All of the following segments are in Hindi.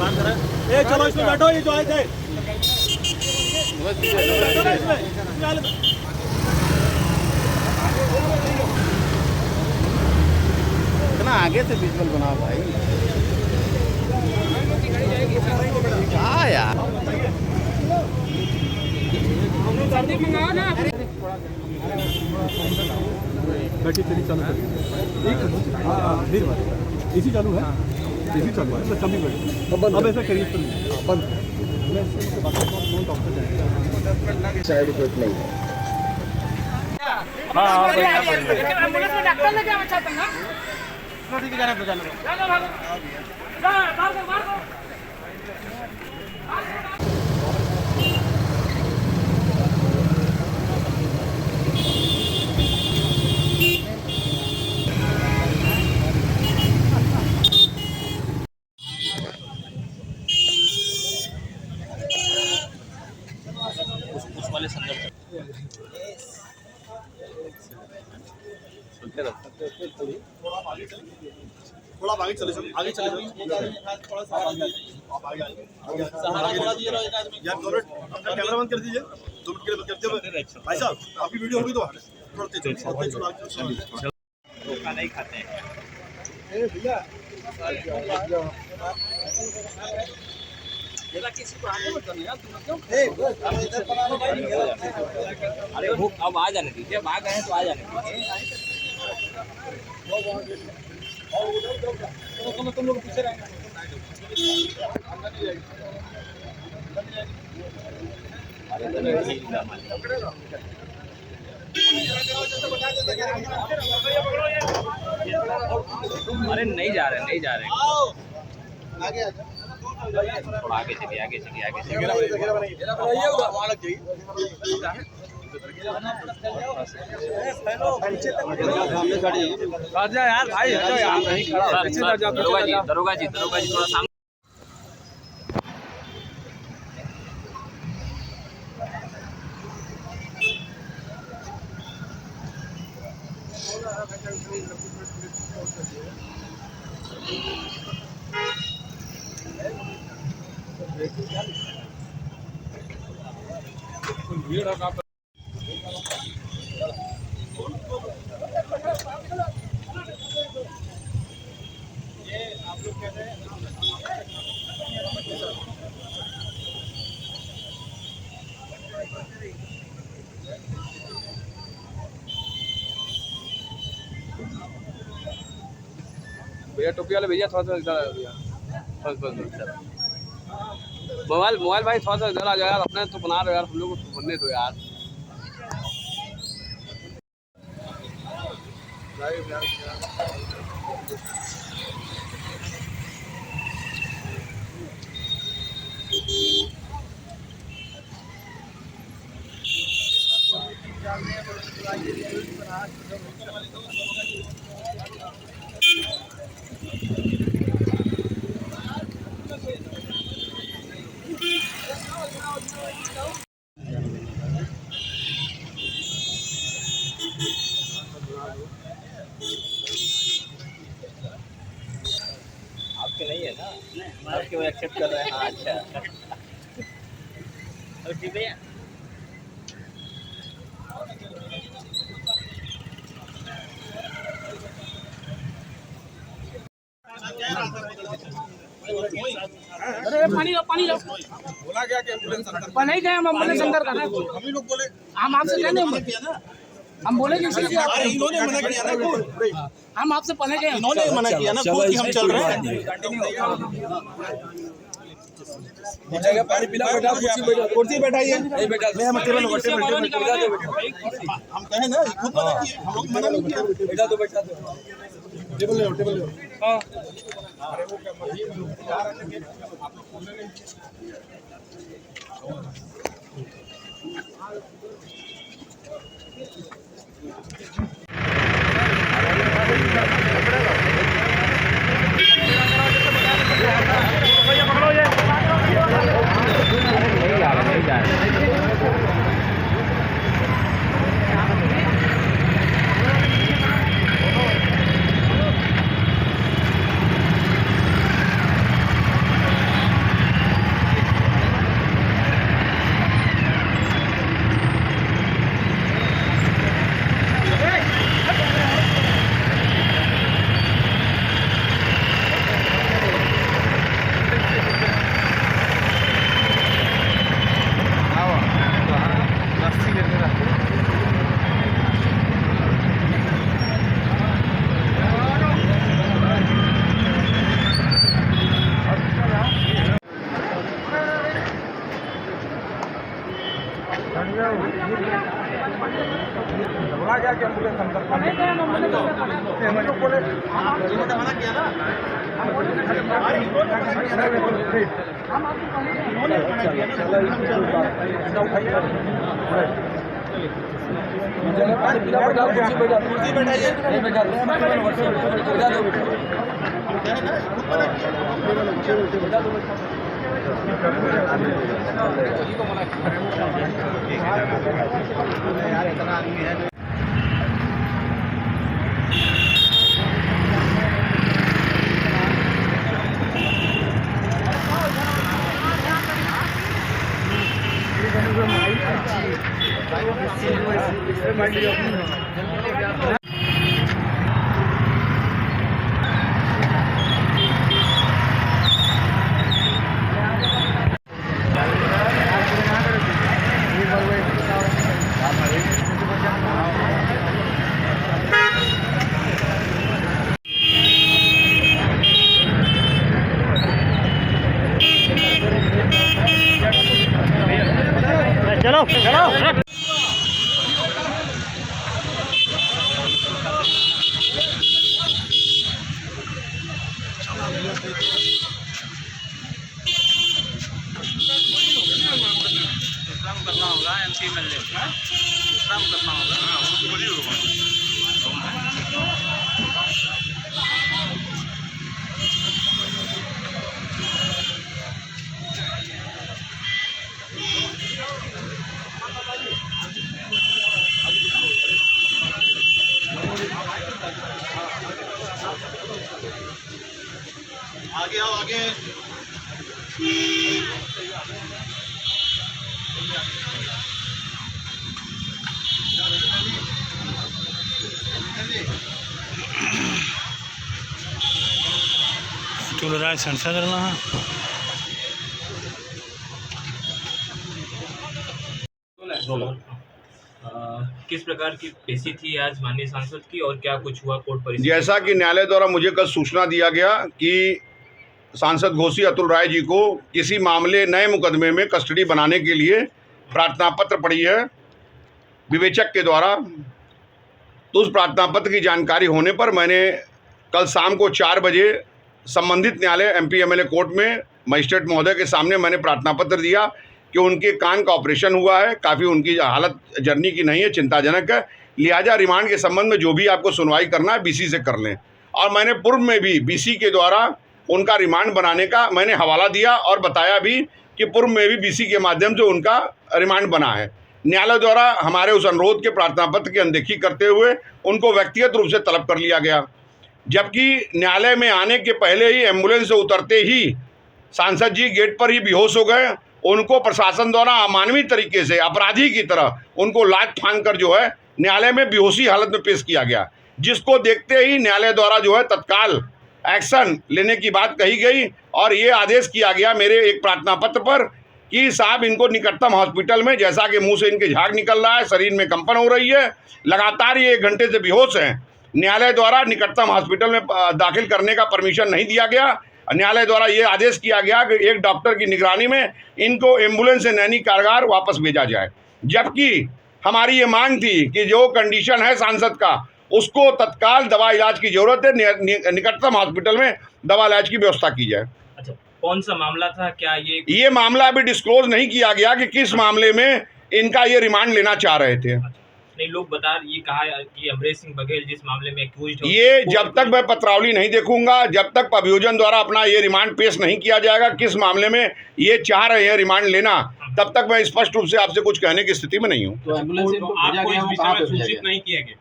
बात करें। ए चलो इसमें बैठो, ये जो आए थे इतना आगे से विजुअल बनाओ भाई। क्या यार बैठी तेरी चालू कर इसी चालू है, इसी चालू है, कभी बैठ अब ऐसा करिए बंद साइड इफेक्ट नहीं है। एम्बुलेंस में डॉक्टर लेके आना चाहते हैं ना, ठीक है भागो मार दो। उस वाले संदर्भ सुनते रहो। थोड़ा आगे चले जाओ, आगे चले जाओ, थोड़ा सा आगे सहारा थोड़ा दिए रहो। एक आदमी यार गवर्नमेंट अपना कैमरा बंद कर दीजिए, 2 मिनट के लिए बंद कर दीजिए। भाई साहब आपकी वीडियो होगी तो थोड़ा तेज चलो, धोखा नहीं खाते हैं। ए भैया ये किसी को आगे मत करना यार, तुम क्यों इधर बना लो भाई। अरे वो अब आ जाने दीजिए, अब आ गए हैं तो आ जाने दीजिए। चलो तुम लोग पीछे रहेंगे। अरे नहीं जा रहे, नहीं जा रहे, आगे थोड़ा आगे चलिए, आगे चलिए, आगे चलिए। यार भाई दरोगा जी थोड़ा सामने। भैया टोपी वाले भैया थोड़ा सा इधर आ भैया, मोबाइल भाई थोड़ा सा इधर आ जाओ यार, अपने तो बना रहे हो यार, हम लोग को बनने दो यार। आपके नहीं है ना, आपके वो एक्सेप्ट कर रहे हैं। हाँ अच्छा ठीक है। अरे पानी लो बोला गया कि एम्बुलेंस अंदर नहीं गए, हम एम्बुलेंस अंदर कर रहे हैं। हम ही लोग बोले, हम आपसे कहने हम बोले कि इन्होंने मना किया ना, हम आपसे पहले गए, इन्होंने मना किया ना कि हम चल रहे हैं। पानी पिला, कुर्सी बैठाइए, हम कहे ना, खुद मना किया, हम लोग मना नहीं किया। बैठा दो टेबल ले। की एम्बुलेंस अंदर पढ़े गए हम बोले संदर का बोले इन्होंने मना किया ना हम बोले हम आपको पढ़े गए इन्होंने मना किया ना कुर्सी यार इतना आदमी है चलो चलो करना होगा एमपी एमएलए काम करना होगा आगे आओ आगे चल रहा है संसा करना है किस प्रकार की पेशी थी आज माननीय सांसद की और क्या कुछ हुआ कोर्ट परिसर? जैसा कि न्यायालय द्वारा मुझे कल सूचना दिया गया कि सांसद घोसी अतुल राय जी को किसी मामले नए मुकदमे में कस्टडी बनाने के लिए प्रार्थना पत्र पड़ी है विवेचक के द्वारा। तो उस प्रार्थना पत्र की जानकारी होने पर मैंने कल शाम को 4 बजे संबंधित न्यायालय एमपी एमएलए कोर्ट में मजिस्ट्रेट महोदय के सामने मैंने प्रार्थना पत्र दिया कि उनके कान का ऑपरेशन हुआ है, काफ़ी उनकी हालत जर्नी की नहीं है, चिंताजनक है, लिहाजा रिमांड के संबंध में जो भी आपको सुनवाई करना है बीसी से कर लें। और मैंने पूर्व में भी बीसी के द्वारा उनका रिमांड बनाने का मैंने हवाला दिया और बताया भी कि पूर्व में भी बीसी के माध्यम से उनका रिमांड बना है। न्यायालय द्वारा हमारे उस अनुरोध के प्रार्थना पत्र की अनदेखी करते हुए उनको व्यक्तिगत रूप से तलब कर लिया गया, जबकि न्यायालय में आने के पहले ही एम्बुलेंस से उतरते ही सांसद जी गेट पर ही बेहोश हो गए। उनको प्रशासन द्वारा अमानवीय तरीके से अपराधी की तरह उनको लात फांद कर जो है न्यायालय में बेहोशी हालत में पेश किया गया, जिसको देखते ही न्यायालय द्वारा जो है तत्काल एक्शन लेने की बात कही गई और ये आदेश किया गया मेरे एक प्रार्थना पत्र पर कि साहब इनको निकटतम हॉस्पिटल में, जैसा कि मुंह से इनके झाग निकल रहा है, शरीर में कंपन हो रही है, लगातार ये 1 घंटे से बेहोश हैं, न्यायालय द्वारा निकटतम हॉस्पिटल में दाखिल करने का परमिशन नहीं दिया गया। न्यायालय द्वारा ये आदेश किया गया कि एक डॉक्टर की निगरानी में इनको एम्बुलेंस से नैनी कारागार वापस भेजा जाए, जबकि हमारी ये मांग थी कि जो कंडीशन है सांसद का उसको तत्काल दवा इलाज की जरूरत है, निकटतम हॉस्पिटल में दवा इलाज की व्यवस्था की जाए। अच्छा, कौन सा मामला था? क्या ये मामला अभी डिस्क्लोज नहीं किया गया कि किस मामले में इनका ये रिमांड लेना चाह रहे थे। नहीं, लोग बता ये कहा कि अमरेश सिंह बघेल जिस मामले में एक्यूज्ड ये जब तक मैं पत्रावली नहीं देखूंगा, जब तक अभियोजन द्वारा अपना ये रिमांड पेश नहीं किया जाएगा किस मामले में ये चाह रहे हैं रिमांड लेना, तब तक मैं स्पष्ट रूप से आपसे कुछ कहने की स्थिति में नहीं हूँ। तो एम्बुलेंस आपको इस विषय में सूचित नहीं किया गया?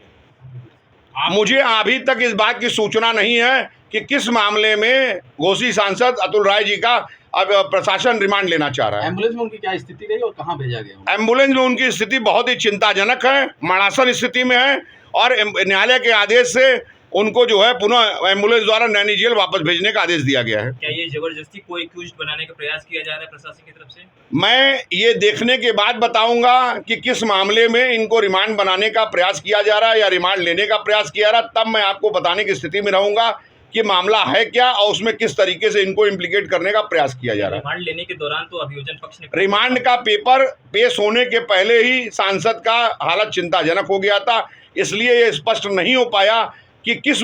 मुझे अभी तक इस बात की सूचना नहीं है कि किस मामले में घोसी सांसद अतुल राय जी का अब प्रशासन रिमांड लेना चाह रहा है। एम्बुलेंस में उनकी क्या स्थिति रही और कहाँ भेजा गया? एम्बुलेंस में उनकी स्थिति बहुत ही चिंताजनक है, मरणासन स्थिति में है और न्यायालय के आदेश से उनको जो है पुनः एम्बुलेंस द्वारा नैनी जेल वापस भेजने का आदेश दिया गया है। क्या ये जबरदस्ती कोई एक्यूज्ड बनाने का प्रयास किया जा रहा है प्रशासन की तरफ से? मैं ये देखने के बाद बताऊंगा कि किस मामले में इनको रिमांड बनाने का प्रयास किया जा रहा है या रिमांड लेने का प्रयास किया जा रहा है, तब मैं आपको बताने की स्थिति में रहूंगा कि मामला है क्या और उसमें किस तरीके से इनको इम्प्लीकेट करने का प्रयास किया जा रहा है। रिमांड लेने के दौरान तो अभियोजन पक्ष ने रिमांड का पेपर पेश होने के पहले ही सांसद का हालत चिंताजनक हो गया था, इसलिए ये स्पष्ट नहीं हो पाया कि किस